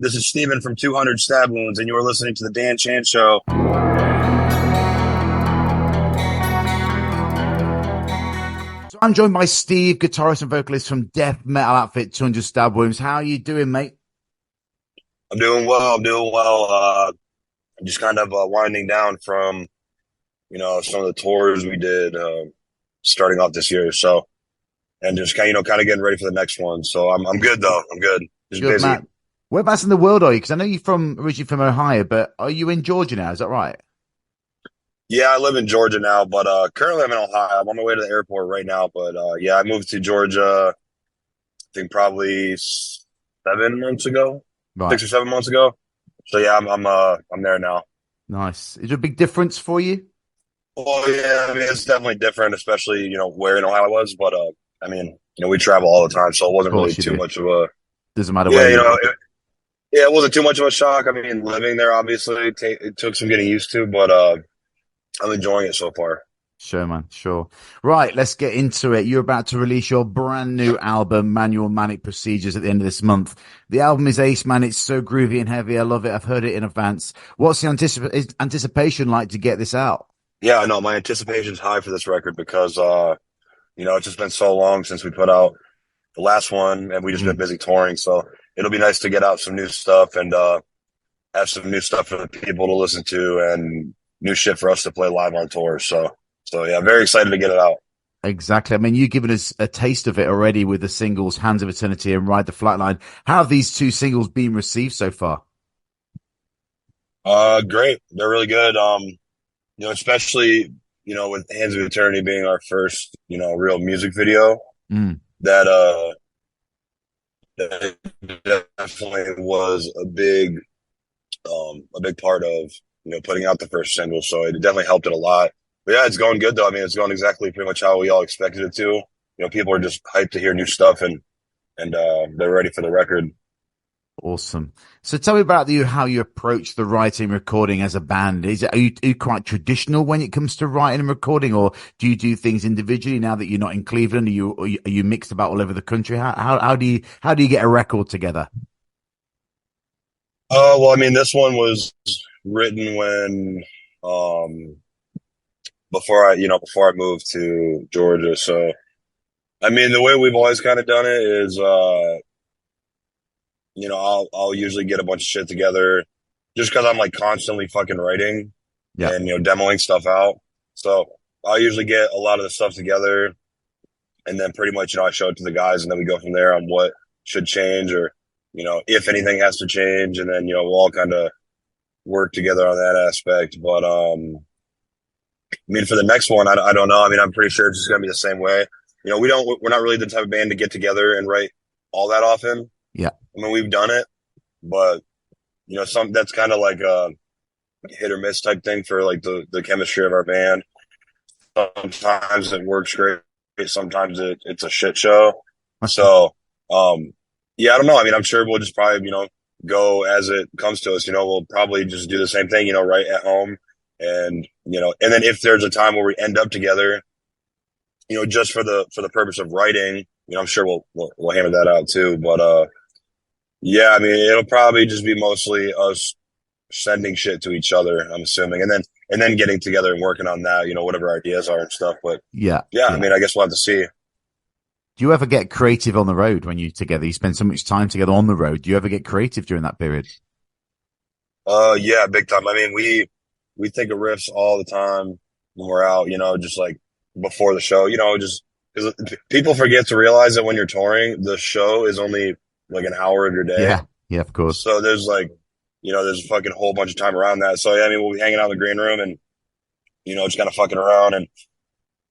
This is Steven from 200 Stab Wounds, and you are listening to The Dan Chan Show. So I'm joined by Steve, guitarist and vocalist from death metal outfit 200 Stab Wounds. How are you doing, mate? I'm doing well. I'm just kind of winding down from, some of the tours we did starting off this year. So, and just kind of getting ready for the next one. So I'm good though. I'm good. Just Good, busy. man. Whereabouts in the world are you? Because I know you're originally from Ohio, but are you in Georgia now? Is that right? Yeah, I live in Georgia now, but currently I'm in Ohio. I'm on my way to the airport right now. But yeah, I moved to Georgia, I think probably 7 months ago, Right. 6 or 7 months ago. So yeah, I'm there now. Nice. Is there a big difference for you? Oh yeah, I mean it's definitely different, especially where in Ohio I was. But I mean we travel all the time, so it wasn't Of really course you too do. much of a Doesn't matter yeah, where you are. it wasn't too much of a shock. I mean, living there obviously it took some getting used to, but I'm enjoying it so far. Sure, man. Sure. Right. Let's get into it. You're about to release your brand new album, Manual Manic Procedures, at the end of this month. The album is ace, man. It's so groovy and heavy. I love it. I've heard it in advance. What's the anticipation like to get this out? Yeah, I know my anticipation's high for this record because it's just been so long since we put out the last one, and we just been busy touring. So it'll be nice to get out some new stuff and have some new stuff for the people to listen to and new shit for us to play live on tour. So yeah, very excited to get it out. Exactly. I mean, you've given us a taste of it already with the singles Hands of Eternity and Ride the Flatline. How have these two singles been received so far? Great. They're really good. Especially, with Hands of Eternity being our first, real music video, that definitely was a big part of, putting out the first single. So it definitely helped it a lot. But yeah, it's going good though. I mean, it's going exactly pretty much how we all expected it to. People are just hyped to hear new stuff and they're ready for the record. Awesome. So tell me about how you approach the writing and recording as a band. Are you quite traditional when it comes to writing and recording, or do you do things individually now that you're not in Cleveland? Are you mixed about all over the country? How do you get a record together? Well, I mean, this one was written when before I moved to Georgia. So I mean, the way we've always kind of done it is I'll usually get a bunch of shit together just because I'm like constantly fucking writing and, demoing stuff out. So I'll usually get a lot of the stuff together and then pretty much, I show it to the guys and then we go from there on what should change or, if anything has to change. And then, we'll all kind of work together on that aspect. But, I mean, for the next one, I don't know. I mean, I'm pretty sure it's just going to be the same way. We're not really the type of band to get together and write all that often. Yeah. I mean, we've done it, but that's kind of like a hit or miss type thing for like the chemistry of our band. Sometimes it works great. Sometimes it's a shit show. So, yeah, I don't know. I mean, I'm sure we'll just probably, go as it comes to us. We'll probably just do the same thing, right at home. And, and then if there's a time where we end up together, just for the purpose of writing, I'm sure we'll hammer that out too. But, yeah, I mean, it'll probably just be mostly us sending shit to each other, I'm assuming, and then getting together and working on that, whatever our ideas are and stuff. But yeah, I mean, I guess we'll have to see. Do you ever get creative on the road when you're together? You spend so much time together on the road. Do you ever get creative during that period? Yeah, big time. I mean, we think of riffs all the time when we're out, just like before the show, just because people forget to realize that when you're touring, the show is only like an hour of your day. Yeah, of course. So there's like, there's a fucking whole bunch of time around that. So yeah, I mean, we'll be hanging out in the green room and, just kind of fucking around and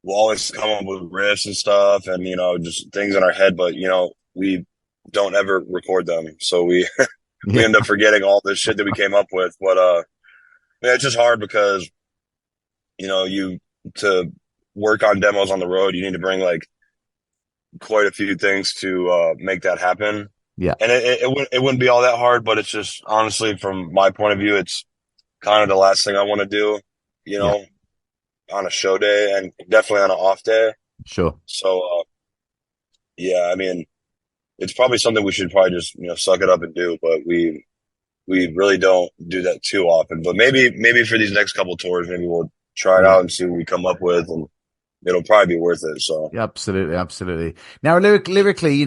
we'll always come up with riffs and stuff and, just things in our head, but, we don't ever record them. So we end up forgetting all this shit that we came up with. But, yeah, it's just hard because, to work on demos on the road, you need to bring like quite a few things to make that happen. Yeah. And it wouldn't be all that hard, but it's just honestly from my point of view, it's kind of the last thing I want to do, on a show day and definitely on an off day. Sure. So, yeah, I mean, it's probably something we should probably just, suck it up and do, but we we really don't do that too often. But maybe for these next couple tours, maybe we'll try it Yeah. out and see what we come up with, and it'll probably be worth it. So. Yeah, absolutely, absolutely. Now, lyrically,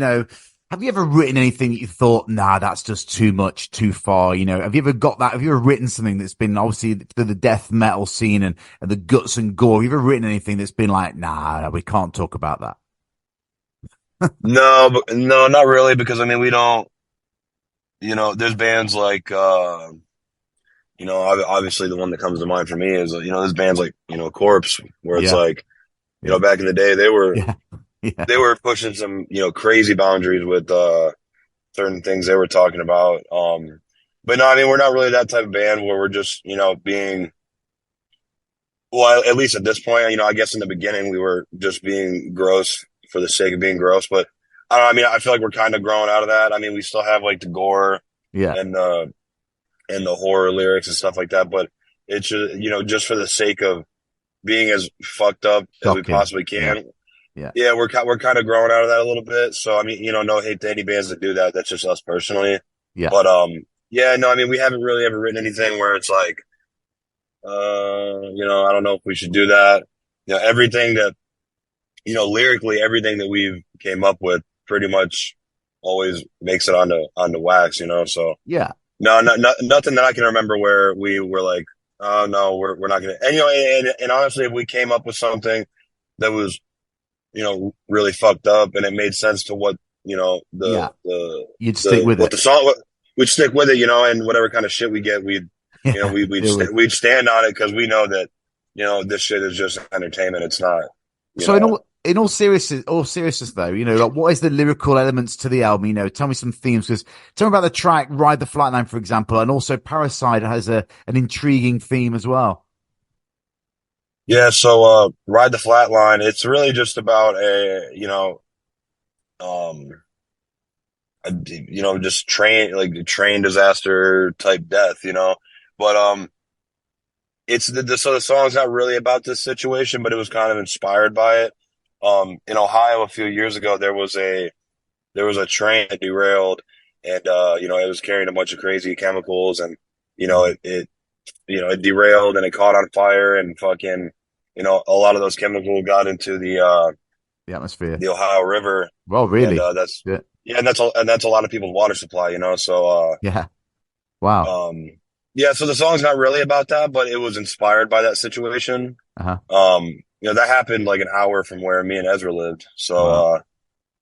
have you ever written anything that you thought, nah, that's just too much, too far? Have you ever got that? Have you ever written something that's been obviously to the death metal scene and the guts and gore? Have you ever written anything that's been like, nah, we can't talk about that? No, but no, not really, because I mean, we don't, there's bands like, obviously the one that comes to mind for me is, there's bands like, Corpse, where it's Yeah, like, yeah, back in the day, they were, yeah, yeah, they were pushing some, crazy boundaries with, certain things they were talking about. But no, I mean, we're not really that type of band where we're just, being, well, at least at this point, I guess in the beginning we were just being gross for the sake of being gross, but I don't know, I mean, I feel like we're kind of growing out of that. I mean, we still have like the gore yeah. and the horror lyrics and stuff like that, but it's just, just for the sake of being as fucked up as we Shocking. possibly Yeah, can. yeah, Yeah, we're kind of growing out of that a little bit. So I mean, no hate to any bands that do that. That's just us personally. yeah, But yeah, no, I mean, we haven't really ever written anything where it's like, I don't know if we should do that. Everything that, lyrically, everything that we've came up with pretty much always makes it onto wax. So yeah, no, nothing that I can remember where we were like, oh no, we're not gonna. And and honestly, if we came up with something that was, really fucked up and it made sense to what, yeah. the You'd stick with what it. the song, we'd stick with it, and whatever kind of shit we get, we'd, Yeah, deal with. we'd stand on it because we know that, this shit is just entertainment. It's not, you So know. in all seriousness though, like what is the lyrical elements to the album? Tell me some themes because tell me about the track "Ride the Flatline," for example, and also "Parasite" has an intriguing theme as well. Yeah. So, Ride the Flatline, it's really just about um, just train disaster type death, but, it's so the song's not really about this situation, but it was kind of inspired by it. In Ohio a few years ago, there was a train that derailed, and it was carrying a bunch of crazy chemicals, and Mhm. it derailed and it caught on fire, and fucking, a lot of those chemicals got into The atmosphere. the Ohio River, Well, and really? that's Yeah. yeah, and that's a lot of people's water supply, so Yeah. Wow. yeah, so the song's not really about that, but it was inspired by that situation. Uh-huh. That happened like an hour from where me and Ezra lived, so Wow.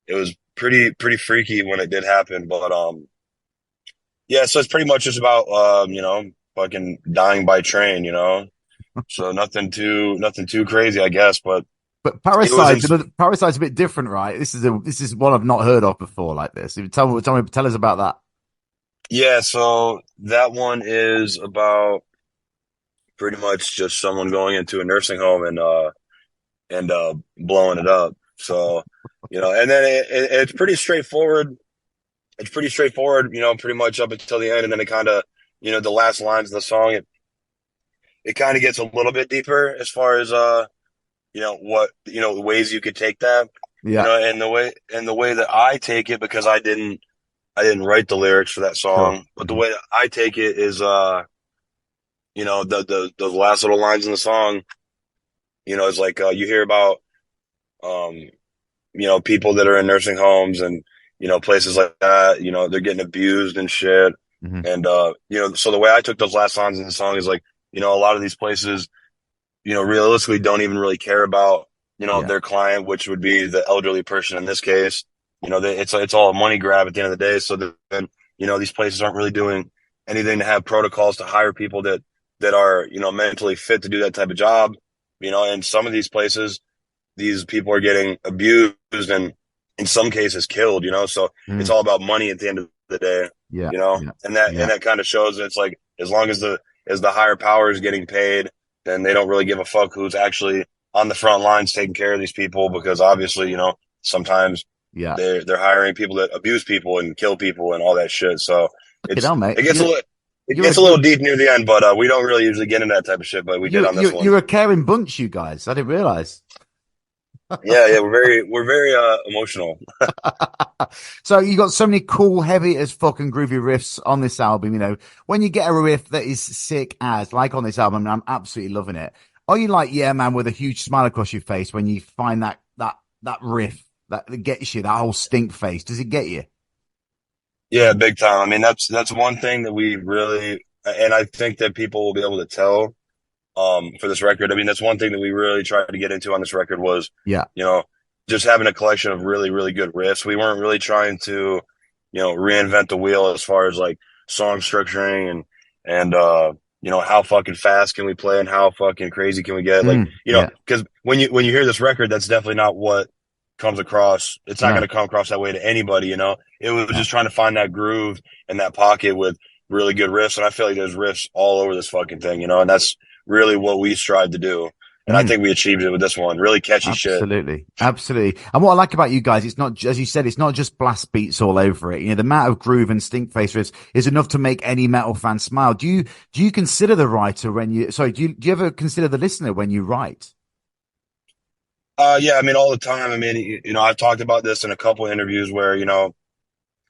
it was pretty freaky when it did happen, but yeah, so it's pretty much just about fucking dying by train, so nothing too crazy, I guess, but But it was in, Parasite's a bit different, right? This is one I've not heard of before like this. Tell us about that. yeah, so that one is about pretty much just someone going into a nursing home and blowing it up. So, and then it's pretty straightforward. It's pretty straightforward, pretty much up until the end, and then it kind of, the last lines of the song, it kind of gets a little bit deeper as far as what, the ways you could take that, Yeah. and the way that I take it, because I didn't write the lyrics for that Sure. song, but the Hmm. way that I take it is the last little lines in the song, is like, you hear about um people that are in nursing homes and, places like that, they're getting abused and shit. Hmm. And, so the way I took those last lines in the song is like, a lot of these places, realistically don't even really care about, Yeah. their client, which would be the elderly person in this case. It's all a money grab at the end of the day. So then, these places aren't really doing anything to have protocols to hire people that are, mentally fit to do that type of job. And some of these places, these people are getting abused and in some cases killed, so it's Mm. all about money at the end of the day, Yeah. Yeah. and that Yeah. kind of shows it's like, as long as the higher power is getting paid, then they don't really give a fuck who's actually on the front lines taking care of these people, because obviously, sometimes Yeah. they're hiring people that abuse people and kill people and all that shit. So You know, mate. it gets a little it You're gets a a little you're deep near the end, but we don't really usually get into that type of shit, but we did you're on this you're, one. you're a caring bunch, you guys. I didn't realize. Yeah, we're very emotional. So you got so many cool, heavy as fucking groovy riffs on this album. You know, when you get a riff that is sick as like on this album, and I'm absolutely loving it. Are you like, yeah, man, with a huge smile across your face when you find that riff that gets you, that whole stink face? Does it get you? Yeah, big time. I mean, that's one thing that we really, and I think that people will be able to tell for this record. I mean, that's one thing that we really tried to get into on this record was, Yeah. you know, just having a collection of really, really good riffs. We weren't really trying to, reinvent the wheel as far as like song structuring and how fucking fast can we play and how fucking crazy can we get? Like, Yeah. because when you hear this record, that's definitely not what comes across. It's not going No. to come across that way to anybody, you know? It was No. just trying to find that groove and that pocket with really good riffs. And I feel like there's riffs all over this fucking thing, and that's really what we strive to do. And I Mm. think we achieved it with this one. Really catchy shit. Absolutely. Absolutely. And what I like about you guys, it's not, as you said, it's not just blast beats all over it. You know, the amount of groove and stink face riffs is enough to make any metal fan smile. Do you consider the writer when you, sorry, do you ever consider the listener when you write? Yeah, I mean, all the time. I mean, I've talked about this in a couple of interviews where,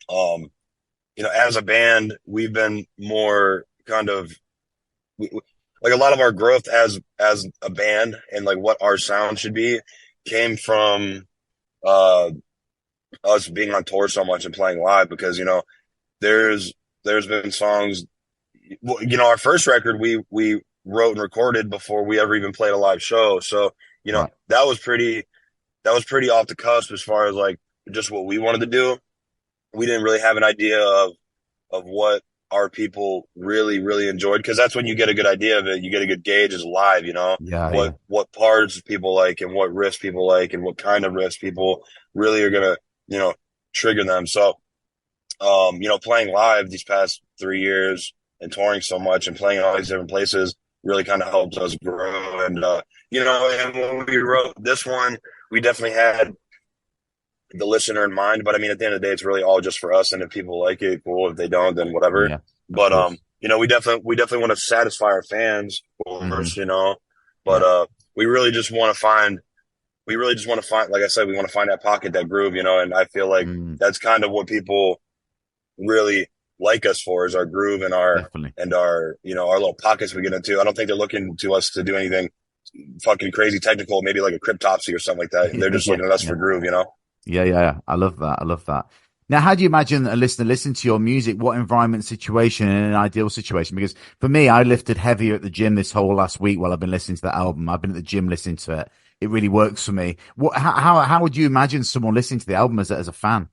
um, as a band, we've been more kind of like a lot of our growth as a band and like what our sound should be came from uh us being on tour so much and playing live because there's there's been songs. Well, our first record we wrote and recorded before we ever even played a live show. So, Right. that was pretty off the cusp as far as like just what we wanted to do. We didn't really have an idea of what our people really, really enjoyed because that's when you get a good idea of it. You get a good gauge as live, Yeah. Yeah. what parts people like and what riffs people like and what kind of riffs people really are gonna, trigger them. So, playing live these past 3 years and touring so much and playing in all these different places really kind of helped us grow. And when we wrote this one, we definitely had the listener in mind. But I mean, at the end of the day, it's really all just for us. And if people like it, cool. If they don't, then whatever. Yeah. Of But course. we definitely want to satisfy our fans Hmm. first, you know. But Yeah. we really just want to find. We really just want to find, like I said, we want to find that pocket, that groove, And I feel like Mm, that's kind of what people really like us for is our groove and our definitely. and our our little pockets we get into. I don't think they're looking to us to do anything fucking crazy technical, maybe like a cryptopsy or something like that. They're just Yeah. looking at us Yeah. for groove. Yeah, yeah, yeah. I love that. I love that. Now, how do you imagine a listener listen to your music? What environment, situation, in an ideal situation? Because for me, I lifted heavier at the gym this whole last week while I've been listening to the album. I've been at the gym listening to it. It really works for me. How would you imagine someone listening to the album as a fan?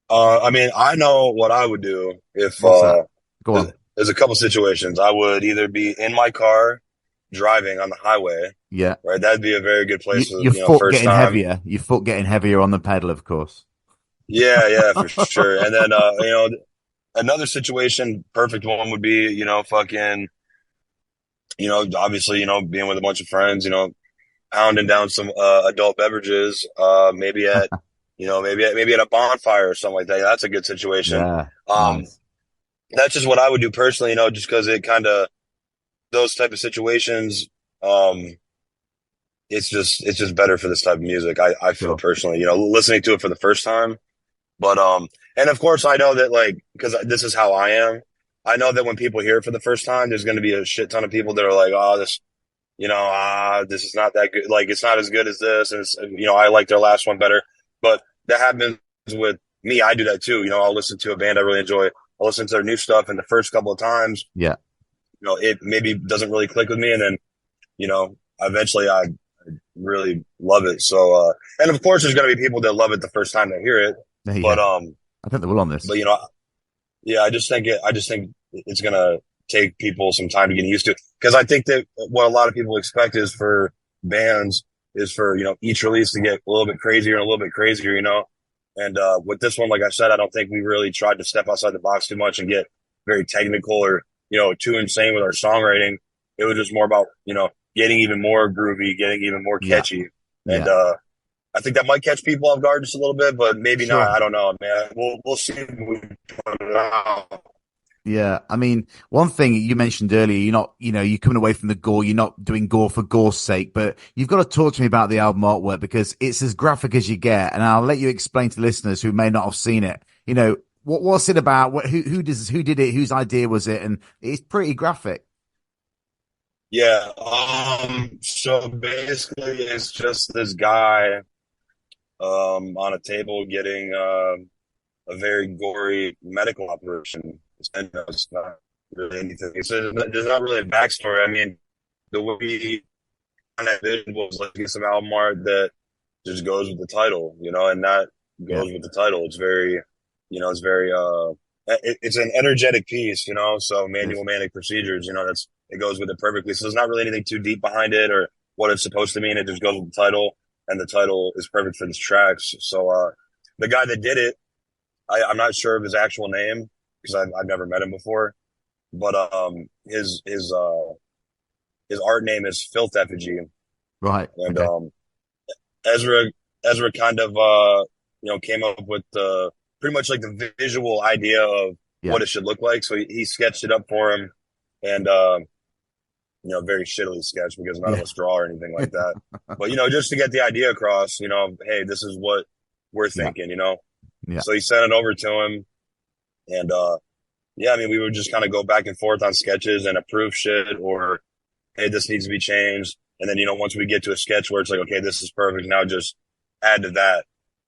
I mean, I know what I would do if What's that? Go there's, on. there's a couple situations. I would either be in my car driving on the highway, Yeah. right? That'd be a very good place to, Your foot first getting time. heavier. Your foot getting heavier on the pedal, of course. Yeah, yeah, for sure. And then, another situation, perfect one would be, fucking, obviously, being with a bunch of friends, pounding down some adult beverages, maybe at a bonfire or something like that. That's a good situation. Yeah. Um, Nice. that's just what I would do personally, just because it kind of those type of situations. Um, it's just better for this type of music. I feel Sure. personally, listening to it for the first time. But and of course I know that like because this is how I am. I know that when people hear it for the first time, there's going to be a shit ton of people that are like, oh, this is not that good. Like, it's not as good as this. And I like their last one better. But that happens with me. I do that too. I'll listen to a band I really enjoy. I'll listen to their new stuff. And the first couple of times, Yeah. it maybe doesn't really click with me. And then, eventually I really love it. So, and of course, there's going to be people that love it the first time they hear it. But, Yeah. I think they will on but, this. yeah, I just think it's going to take people some time to get used to. Because I think that what a lot of people expect is for bands is for, each release to get a little bit crazier and a little bit crazier. And with this one, like I said, I don't think we really tried to step outside the box too much and get very technical or, too insane with our songwriting. It was just more about, getting even more groovy, getting even more Yeah. catchy. And Yeah. I think that might catch people off guard just a little bit, but maybe not. Sure. I don't know, man. We'll see when we put it out. Yeah, I mean, one thing you mentioned earlier, you're not, you're coming away from the gore, you're not doing gore for gore's sake, but you've got to talk to me about the album artwork because it's as graphic as you get, and I'll let you explain to listeners who may not have seen it. What's it about? Who did it? Whose idea was it? And it's pretty graphic. Yeah. So basically, it's just this guy on a table getting a very gory medical operation. And it's not really anything. There's not really a backstory. I mean, the way he kind of did was like some album art that just goes with the title, and that Yeah, goes with the title. It's very, it's very it's an energetic piece, So it is. manual manic procedures, it goes with it perfectly. So there's not really anything too deep behind it or what it's supposed to mean. It just goes with the title, and the title is perfect for this tracks. So the guy that did it, I'm not sure of his actual name because I've never met him before, but his art name is Filth Effigy, Right. and Okay. Ezra Ezra kind of came up with the pretty much like the visual idea of Yeah. what it should look like. So he sketched it up for him, and very shittily sketched because none of Yeah. us draw or anything like that. But just to get the idea across, hey, this is what we're Yeah. thinking. Yeah. So he sent it over to him, and yeah, I mean, we would just kind of go back and forth on sketches and approve shit, or hey, this needs to be changed. And then once we get to a sketch where it's like, okay, this is perfect, now just add to that.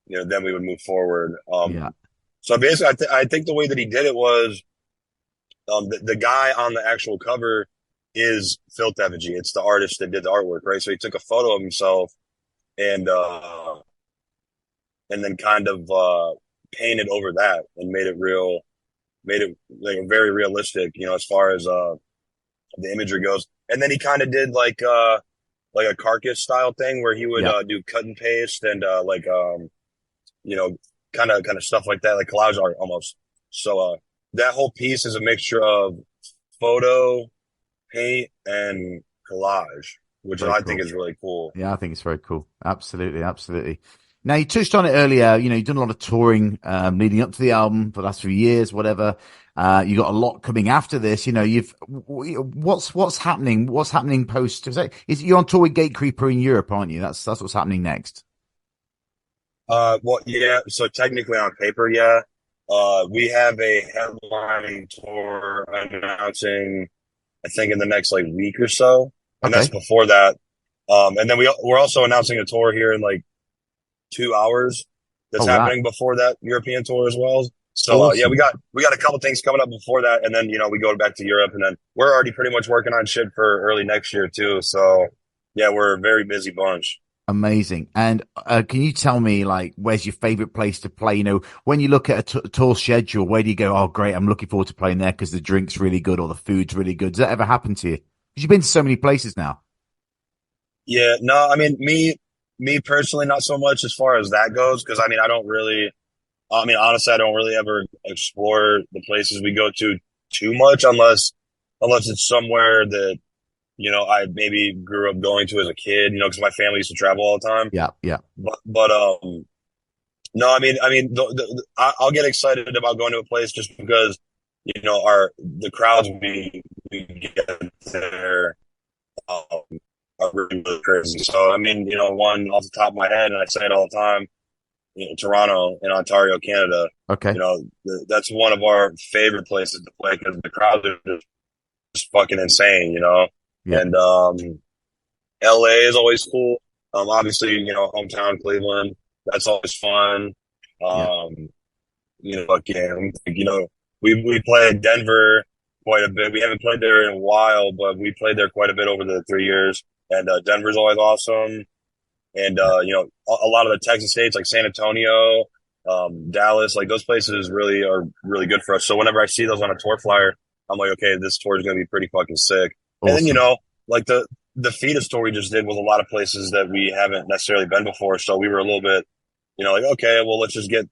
Then we would move forward. Yeah. So basically, I think the way that he did it was the guy on the actual cover is Filth Effigy. It's the artist that did the artwork, right? So he took a photo of himself and then kind of painted over that and made it like very realistic, as far as the imagery goes. And then he kind of did like a carcass style thing where he would Yeah. do cut and paste and you know kind of stuff like that, like collage art almost. So that whole piece is a mixture of photo, paint, and collage, which Very I think cool. is really cool. Yeah, I think it's very cool. Absolutely, absolutely. Now you touched on it earlier. You've done a lot of touring leading up to the album for the last few years, whatever. You got a lot coming after this. What's happening? What's happening post? You're on tour with Gatecreeper in Europe, aren't you? That's what's happening next. Well, yeah. So technically, on paper, yeah. We have a headlining tour announcing, I think, in the next like week or so, and that's Okay. before that. And then we're also announcing a tour here in like 2 hours that's Oh wow, happening before that European tour as well. So yeah, we awesome. got we got a couple things coming up before that, and then we go back to Europe, and then we're already pretty much working on shit for early next year too. So yeah, we're a very busy bunch. Amazing. And can you tell me, like, where's your favorite place to play? When you look at a tour schedule, where do you go? Oh, great, I'm looking forward to playing there because the drink's really good or the food's really good. Does that ever happen to you? Because you've been to so many places now. Yeah, no, I mean me personally, not so much as far as that goes, because I mean I don't really. I mean, honestly, I don't really ever explore the places we go to too much unless it's somewhere that I maybe grew up going to as a kid, because my family used to travel all the time. Yeah, yeah, But no, I mean, I'll get excited about going to a place just because the crowds we get there um, are really, really crazy. So I mean, one off the top of my head, and I say it all the time, Toronto in Ontario, Canada. okay, That's one of our favorite places to play because the crowds are just fucking insane. yeah, And LA is always cool. Obviously, hometown Cleveland, that's always fun. yeah, Um, again, we play Denver quite a bit. We haven't played there in a while, but we played there quite a bit over the 3 years. And Denver's always awesome. And a lot of the Texas states like San Antonio, Dallas, like those places really are really good for us. So whenever I see those on a tour flyer, I'm like, okay, this tour is going to be pretty fucking sick. And then awesome. like the Fetus tour we just did was a lot of places that we haven't necessarily been before. So we were a little bit, like, okay, well, let's just get,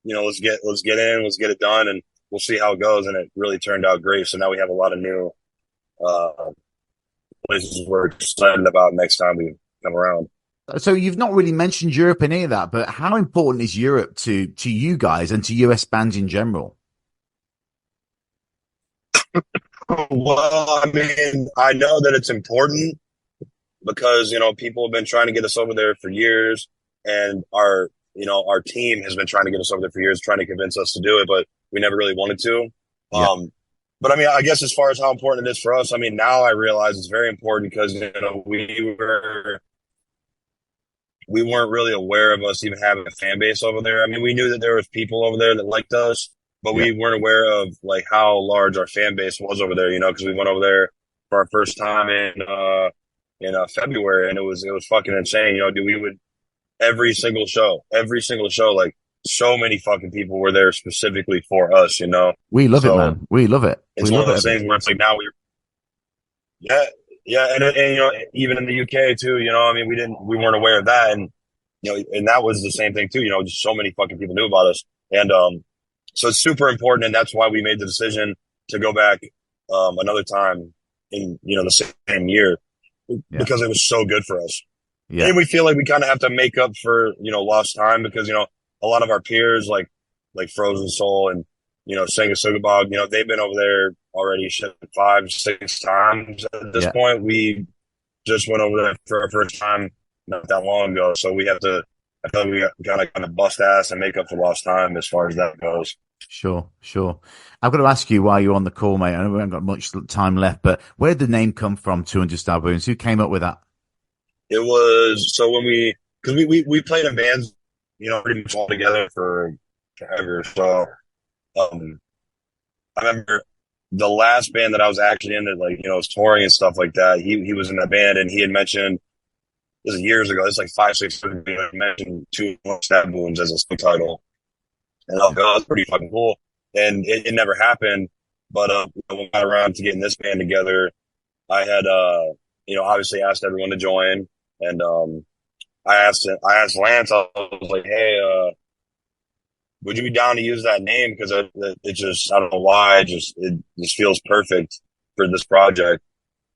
let's get in, let's get it done, and we'll see how it goes. And it really turned out great. So now we have a lot of new uh, places we're excited about next time we come around. So you've not really mentioned Europe in any of that, but how important is Europe to you guys and to US bands in general? Well, I mean, I know that it's important because, people have been trying to get us over there for years, and our team has been trying to get us over there for years, trying to convince us to do it, but we never really wanted to. Yeah. But I mean, I guess as far as how important it is for us, I mean, now I realize it's very important because, we weren't really aware of us even having a fan base over there. I mean, we knew that there was people over there that liked us, but Yeah. we weren't aware of like how large our fan base was over there, because we went over there for our first time in February, and it was fucking insane. Dude, we would every single show, like so many fucking people were there specifically for us. We love it, So man. We love it. it's We one love of it those over things where it's like now yeah, yeah, and even in the UK too, I mean, we weren't aware of that, and and that was the same thing too. Just so many fucking people knew about us, and so it's super important, and that's why we made the decision to go back another time in the same year Yeah. because it was so good for us. Yeah. And we feel like we kind of have to make up for lost time because a lot of our peers like Frozen Soul and Sing Sugabog, they've been over there already shit 5, 6 times at this Yeah. point. We just went over there for our first time not that long ago, so we have to. I feel like we got to kind of bust ass and make up for lost time as far as that goes. Sure. Sure. I've got to ask you while you're on the call, mate. I know we haven't got much time left, but where did the name come from? 200 Star Balloons. Who came up with that? It was so when because we played in bands, pretty much all together for forever. So I remember the last band that I was actually in that was touring and stuff like that. He was in that band, and he had mentioned this is years ago. It's like 5, 6 years ago. He mentioned Two Stab Wounds as a subtitle, and I was like, oh, that's pretty fucking cool. And it never happened, but when we got around to getting this band together, I had obviously asked everyone to join, and I asked Lance. I was like, hey, would you be down to use that name? Because it just, I don't know why, it just feels perfect for this project.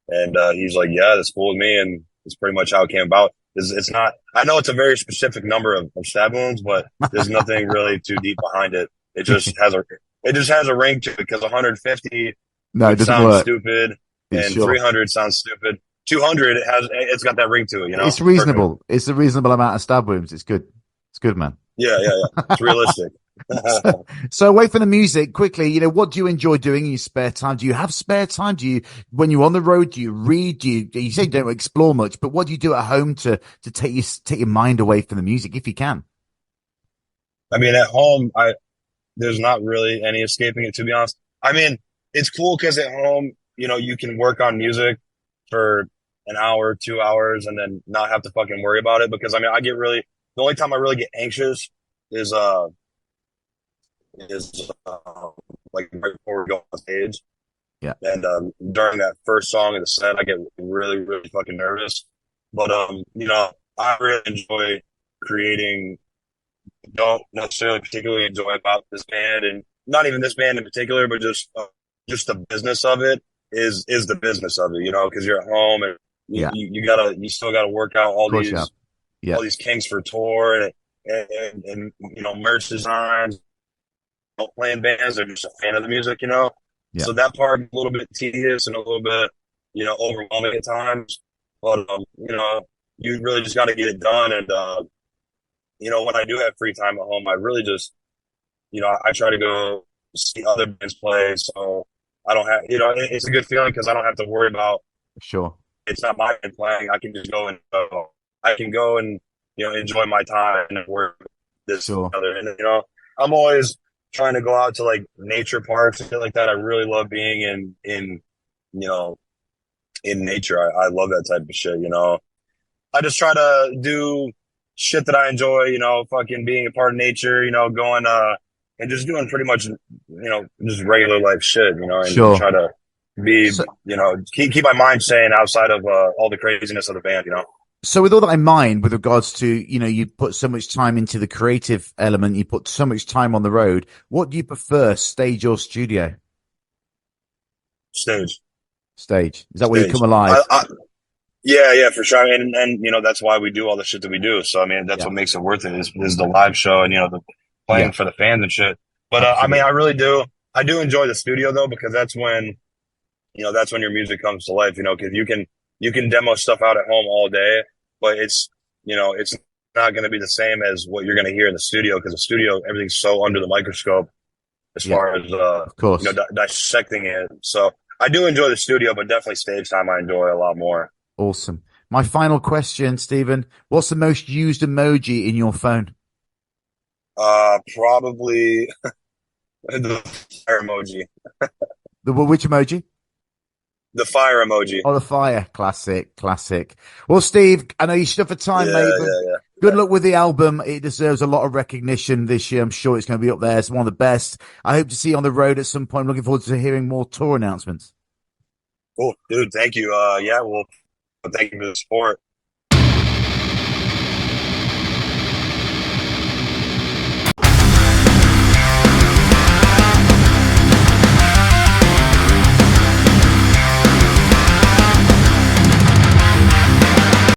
And he's like, yeah, that's cool with me. And it's pretty much how it came about. It's not, I know it's a very specific number of stab wounds, but there's nothing really too deep behind it. It just has a ring to it because 150 No, it would doesn't sound work. stupid It's and sure. 300 sounds stupid. 200, it's got that ring to it, It's Perfect. reasonable. It's a reasonable amount of stab wounds. It's good. It's good, man. Yeah, yeah, yeah. It's realistic. So away from the music, quickly, what do you enjoy doing in your spare time? Do you have spare time? When you're on the road, do you read? You say you don't explore much, but what do you do at home to take your mind away from the music if you can? I mean, at home, there's not really any escaping it, to be honest. I mean, it's cool because at home, you can work on music for an hour, 2 hours, and then not have to fucking worry about it. Because I mean, the only time I really get anxious is like right before we go on stage, Yeah, and during that first song of the set, I get really, really fucking nervous. But I really enjoy creating. Don't necessarily particularly enjoy about this band, and not even this band in particular, but just the business of it is the business of it, because you're at home and yeah, you still gotta work out of course, yeah, yeah, all these kinks for tour and merch designs, playing bands or just a fan of the music. yeah, So that part a little bit tedious and a little bit overwhelming at times, but you really just got to get it done and. When I do have free time at home, I really just, I try to go see other bands play. So I don't have, it's a good feeling because I don't have to worry about sure, it's not my band playing. I can just go and I can go and enjoy my time and work with this sure. other. And I'm always trying to go out to like nature parks and shit like that. I really love being in you know in nature. I love that type of shit. I just try to do shit that I enjoy, fucking being a part of nature, going, and just doing pretty much, just regular life shit, and Sure. try to be, So, keep my mind sane outside of, all the craziness of the band. so with all that in mind, with regards to, you put so much time into the creative element, you put so much time on the road. What do you prefer, stage or studio? Stage, Stage. Is that where you stage. come alive? Yeah, yeah, for sure. And, that's why we do all the shit that we do. So, I mean, that's Yeah. what makes it worth it is the live show and, the Yeah, playing for the fans and shit. But, I mean, absolutely. I do enjoy the studio though, because that's when, that's when your music comes to life, because you can demo stuff out at home all day, but it's not going to be the same as what you're going to hear in the studio, because the studio, everything's so under the microscope as Yeah, far as, of course. dissecting it. So I do enjoy the studio, but definitely stage time I enjoy a lot more. Awesome. My final question, Stephen, what's the most used emoji in your phone? Probably the fire emoji. Which emoji? The fire emoji. Oh, the fire. Classic, classic. Well, Steve, I know you're stuck for Yeah, time, mate, but yeah, good luck with the album. It deserves a lot of recognition this year. I'm sure it's going to be up there. It's one of the best. I hope to see you on the road at some point. Looking forward to hearing more tour announcements. Cool, dude. Thank you. Yeah, well, thank you for the support.